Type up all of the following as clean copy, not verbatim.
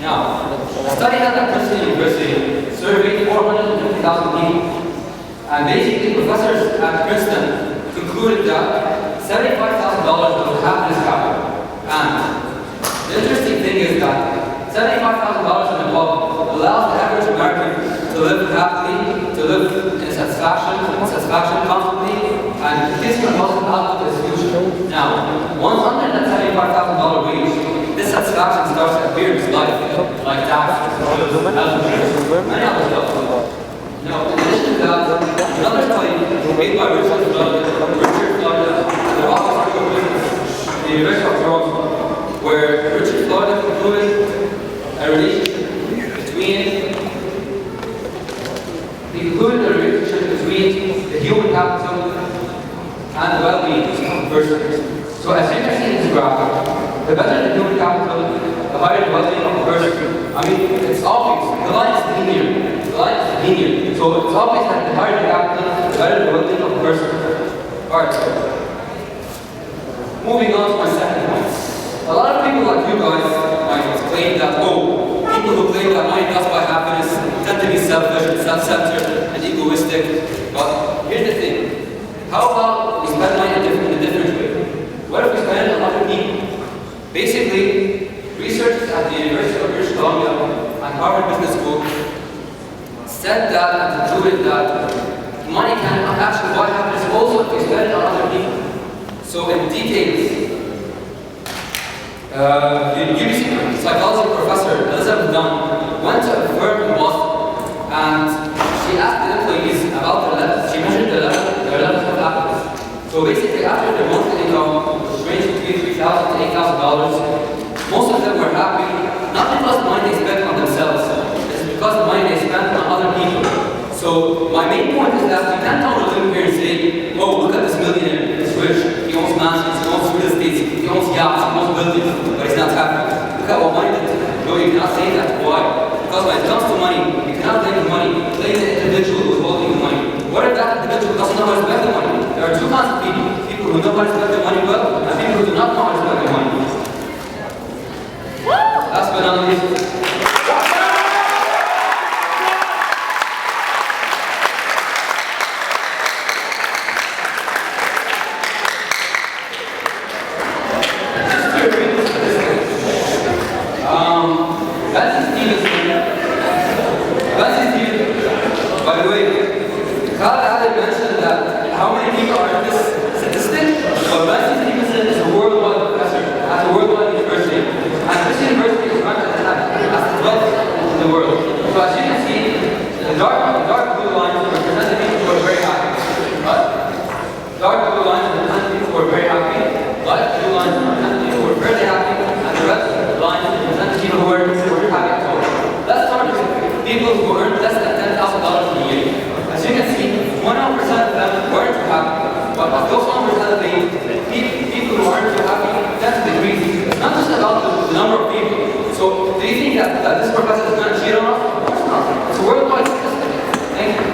Now, a study held at Princeton University surveyed 450,000 people, and basically professors at Princeton concluded that $75,000 was happiness capital. And the interesting thing is that $75,000 and above allows the average American to live happily, to live in satisfaction constantly, and his proposal outlook is huge. Now, once under that $75,000 range, this satisfaction starts to appear in his life, like taxes, many other stuff. Now, in addition to that, another study made by Richard Florida, and the Office of Business at the University of Toronto, where Richard Florida concluded a relationship between the human capital and the well-being of the person. So as you can see in this graph, the better the human capital, the higher the well-being of the person. I mean, it's obvious. The line is linear. So it's obvious that the higher the capital, the better the well-being of the person. Alright, so moving on to my second point. A lot of people like you guys might claim that, people who claim that money does buy happiness tend to be selfish and self-centered and egoistic. But here's the thing. How about we spend money in a different way? What if we spend it on other people? Basically, researchers at the University of British Columbia and Harvard Business School said that and concluded that money can actually buy happiness also if we spend it on other people. So in details, UBC psychology professor Elizabeth Dunn went to a firm in Boston and she asked the employees about she measured their levels of happiness. So basically, after their monthly income, which ranged between $3,000 to $8,000, most of them were happy, not because the money they spent on themselves, it's because the money they spent on other people. So my main point is that we can't only live here and say, look at this millionaire, he's rich, he owns mansions, he owns real estate, he owns yachts, he owns buildings, but he's not happy. Look at what money did. No, you cannot say that. Why? Because when it comes to money, you cannot blame the money, blame the individual who is holding the money. What if that individual doesn't know how to spend the money? There are two kinds of people. People who know how to spend their money well, and people who do not know how to spend their money. Last but not least, by the way, Khaled Ali mentioned that how many people are in this statistic? Well, Benson Stevenson is a worldwide professor at a worldwide university. And this university is ranked as the 12th in the world. So as you can see, the dark blue lines represent the people who are very happy. Right? Dark blue lines represent the people who are very happy. Light blue lines represent the people who are very happy. And the red lines represent the people who are happy at all. Let's start with people who earn less than $10,000 a year. As you can see, 100% of them weren't too happy. But of those 100% of people who aren't too happy, that's the decrease. It's not just about the number of people. So, do you think that this professor is going to cheat on us? Of course not. It's a worldwide statistic. Thank you.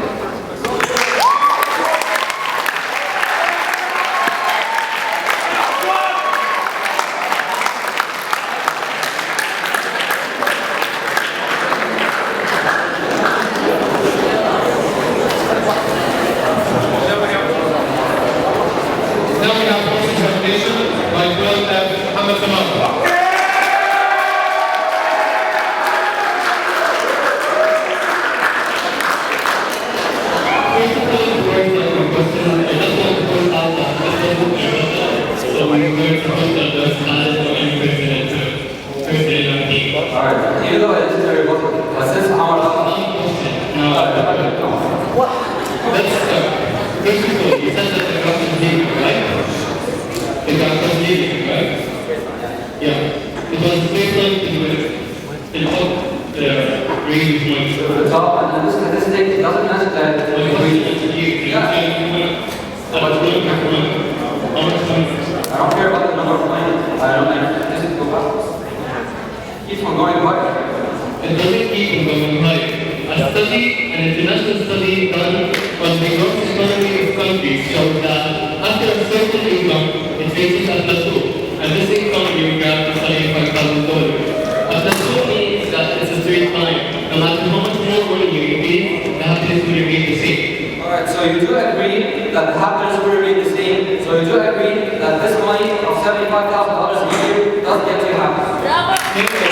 And this income you grab is $75,000. A plateau means that no matter how much more money you increase, the happiness will remain the same. Alright, so you do agree that the happiness will remain the same. So you do agree that this money of $75,000 a year does get you happy. Thank you.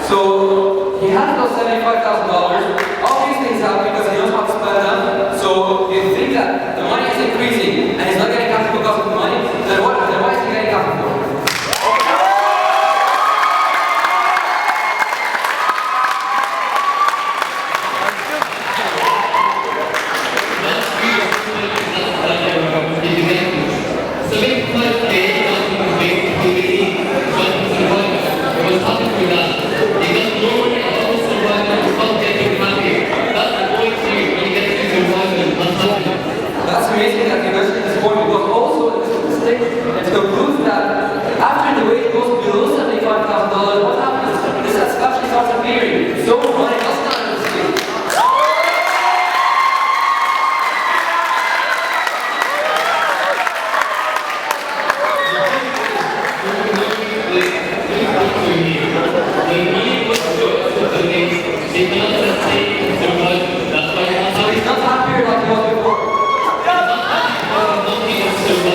So he has those $75,000. All these things happen because he knows how to spend them. So if you think that the money is increasing and he's not getting happy because of the money, then why is he getting happy for? That's amazing that you mentioned this point because also in this statistic it concludes that after the weight goes below $75,000, what happens? The satisfaction starts appearing. So money does not exist. So he's not happier like he was before.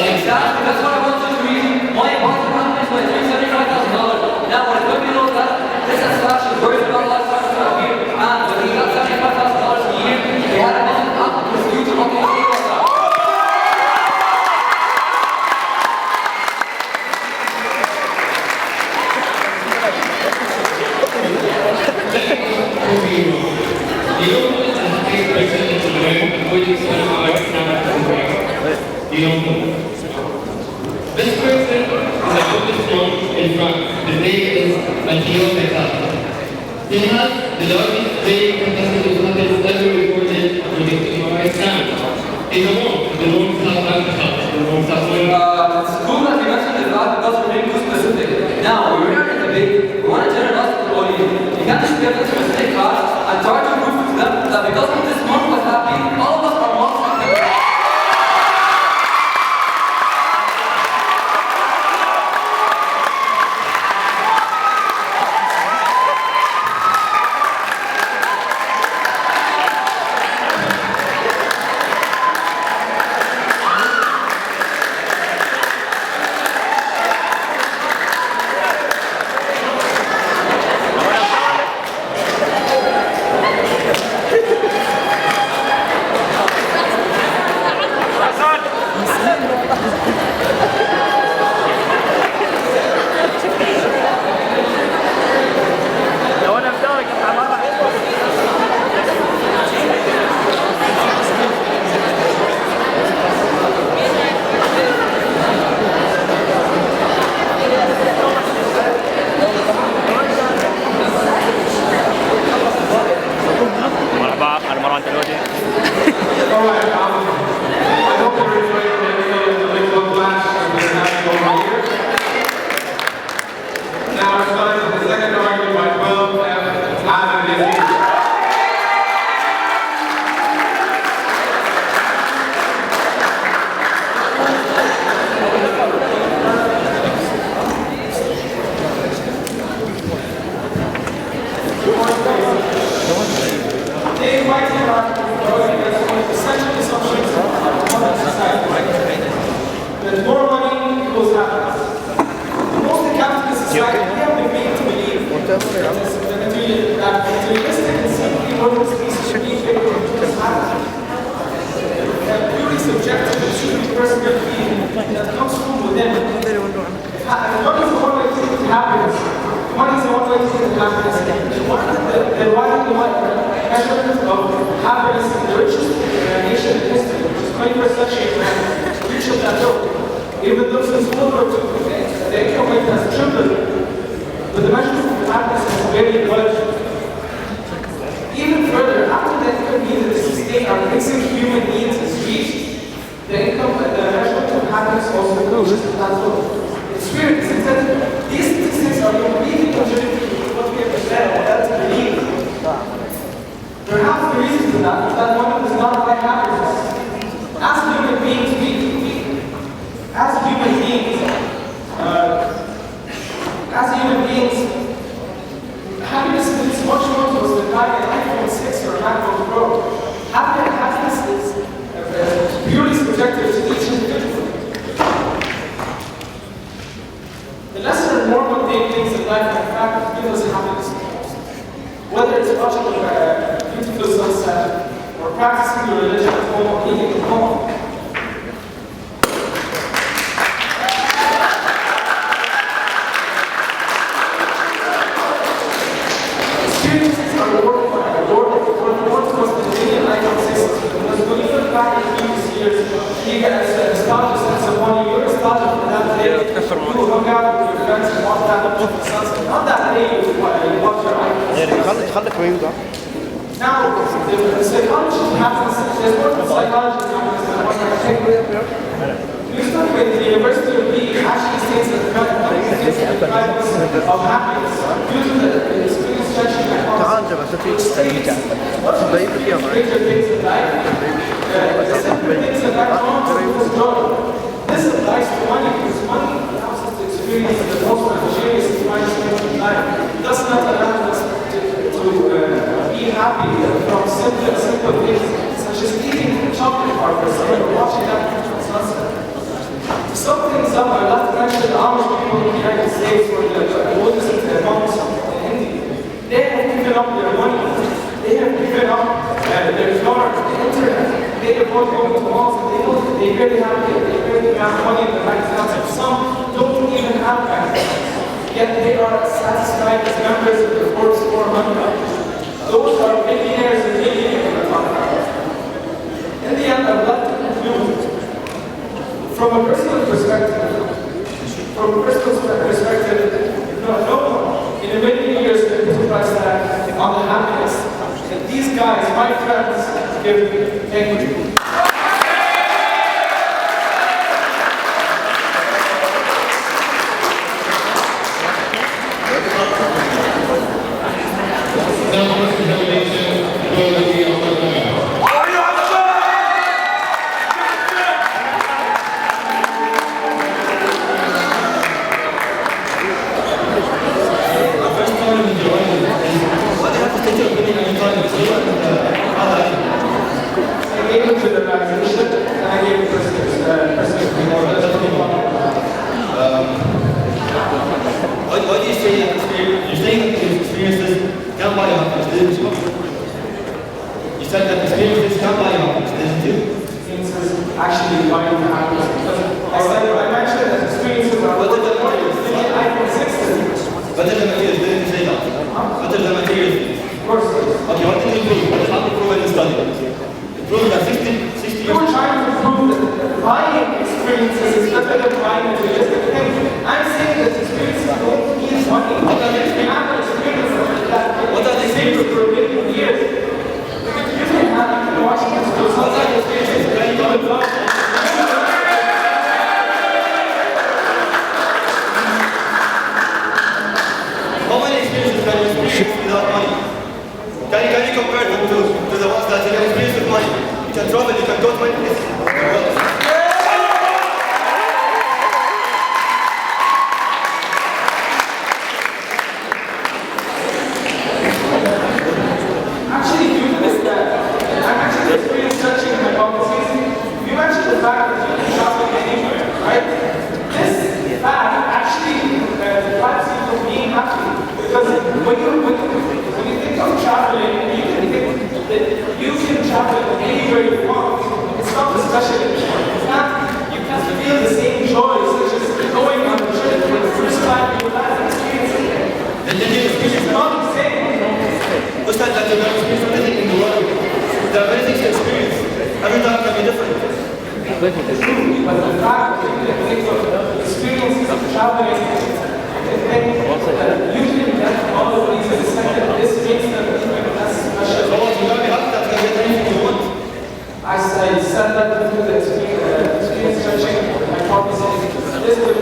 Exactly, that's what I want you to read. Money happiness when it's $75,000. Now when it's going below that, this satisfaction worries about a lot of times out here. And when he got $75,000 a year, he had a month up in his future what he was about. You don't know. This person is a focus stone in front. His name is Amir Atef. He has the largest training capacity of happiness ever recorded according to MRI scans. He's alone. The loans have alcohol. The loans have money. It's cool that you mentioned the fact because we're being too specific. Now, when we're in a debate, we want to generalize the audience. You can't just give a specific class and try to prove to them that because of this month was happy, all of us are months happy. That more money equals happiness. The most capitalist society, we have been made to believe that materialistic and simply worthless pieces should be able to make us happy. That purely subjective and truly personal feeling that comes from within. If money is the one way to get happiness, money is the one way to get happiness, then why did the measurement of happiness in the richest nation in history, which is 21st century, that's what experience. Instead, these statistics are completely contradictory to what we understand or else believe. Perhaps the reason for that is that one does not like happiness. As human beings, happiness means much more to us than buying an iPhone 6 or a MacBook Pro. Happiness is purely subjective to each individual. The lesser and more mundane things in life, in fact, give us happiness the most. Whether it's watching a beautiful sunset, or practicing your religion at home, or eating at home. Experiences are rewarded by reward to us than any iPhone 6. Because when you look back at previous years, you get a nostalgia sense of money. You're nostalgic for that day. You hung out with your friends and watched that beautiful sunset. Not that day you watched your iPhone 6. Now, the psychology happens, there's more than psychology happens than what you're saying. You study with the University of Leeds actually states that the drivers of happiness due to the experience stretching hypothesis. What's the stranger things in life? The simple things in life don't produce joy. This applies to money because money allows us to experience the most luxurious and finest things in life. It does not allow us to be happy from simple things such as eating chocolate bar or watching that beautiful sunset. To sum things up, I'd like to mention the Amish people in the United States or the oldest monks in India. They have given up their money. They have given up their cars, the internet. They avoid going to malls and they barely have money in the bank accounts. Some don't even have bank accounts. Yet they are satisfied as members of the Forbes 400. Those are millionaires and millionaires we're talking about. In the end, I would like to conclude from a personal perspective. No one in a million years can put a price tag on the happiness that these guys, my friends, give me. Thank you. What do you say? You're saying that these experiences can't buy you happiness, didn't you? You said that experiences can't buy you happiness, didn't you? Experiences actually buy you happiness. I mentioned that experiences are what the materials. iPhone 6 What are the materials? Didn't you say that? What are the materials? Of course. Okay, what did you prove? What did you prove in the study? It proved that 60 You were trying to prove that buying experiences is better than buying materialistic things. I'm saying that experiences don't need money. What are the experiences for a million years? You can watch this. What are the experiences that you don't love? How many experiences can you experience without money? Can you compare them to the ones that you can experience with money? You can travel, you can go to many places. Actually, due to this I'm actually experienced touching my policies. You mentioned the fact that you can travel anywhere, right? This fact actually deprives you from being happy. Because when you think of traveling, you can think that you can travel anywhere you want. It's not the special anymore. In fact, you can feel the same joy such as going on a trip for the first time in your life and experiencing it. It's not the same. What's that you can experience everything in the world? There are many things to experience. Every time can be different. It's true, but the fact that you can think of experiences of traveling, usually that's all of these is that this makes them even less special. So what, you gotta be happy that you can get anything you want. I said that through the experience stretching hypothesis. This would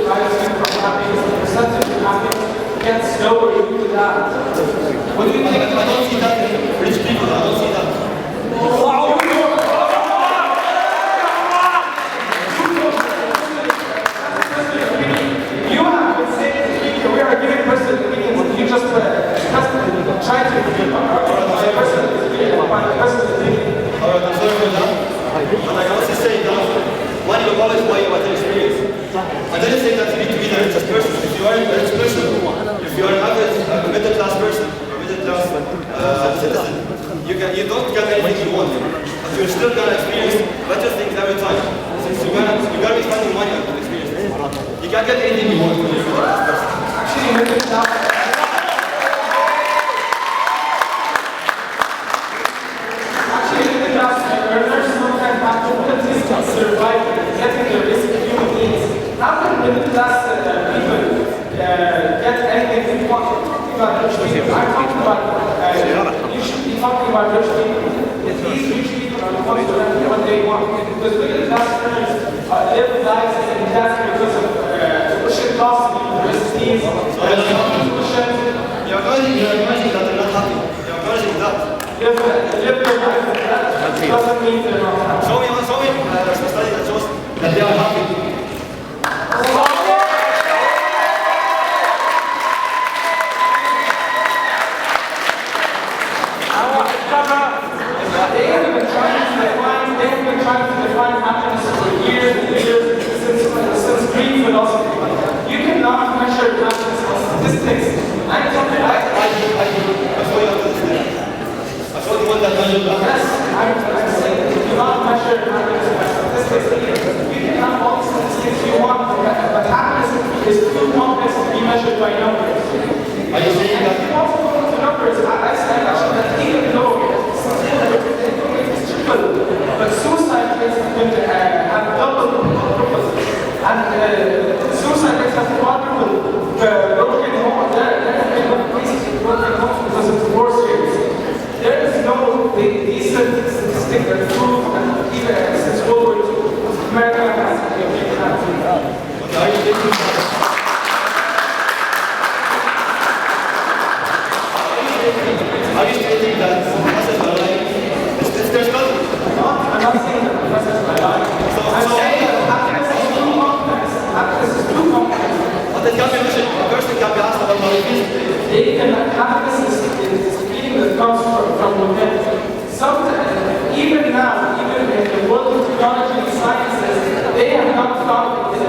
you're still going to experience better things every time. Since you're going to be spending money on those experiences. You can't get anything you want when you're with this person. Actually, when it's not, learners sometimes have difficulties to survive getting the risk of human beings. How can middle class people get anything they want? I'm talking about rich people. You should be talking about rich people. These rich people are the ones who have what they want. Because middle class earners live lives in debt because of tuition costs, universities, tuition. You're acknowledging that they're not happy. You're acknowledging that. Live their lives in debt doesn't mean they're not happy. Show me a study that shows that they are happy. They have been trying to define happiness for years and years since Greek philosophy. You cannot measure happiness on statistics. I saw the one that measured yes, I'm saying that you cannot measure happiness by statistics either. You can have all the statistics you want, but happiness is too complex to be measured by numbers. Are you saying that? If you want to go into numbers, I said actually that even though but suicide rates have doubled, and suicide rates have quadrupled. Broken homes, basically broken homes because of divorce rates. There is no decent statistic that proves that even since World War II, America has been Are you thinking that professors are like, is there study? I'm not saying that professors are lying. I'm saying that happiness is too complex. Happiness is too complex. But it can be measured. A person can be asked about how he feels. Happiness is a feeling that comes from within. Sometimes, even now, even in the world of technology and sciences, they have not found a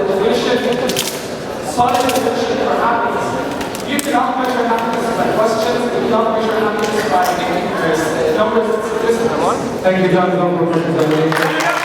solid definition for happiness. You cannot measure happiness by questions, you cannot measure happiness by numbers and statistics. Thank you, John, for presentation.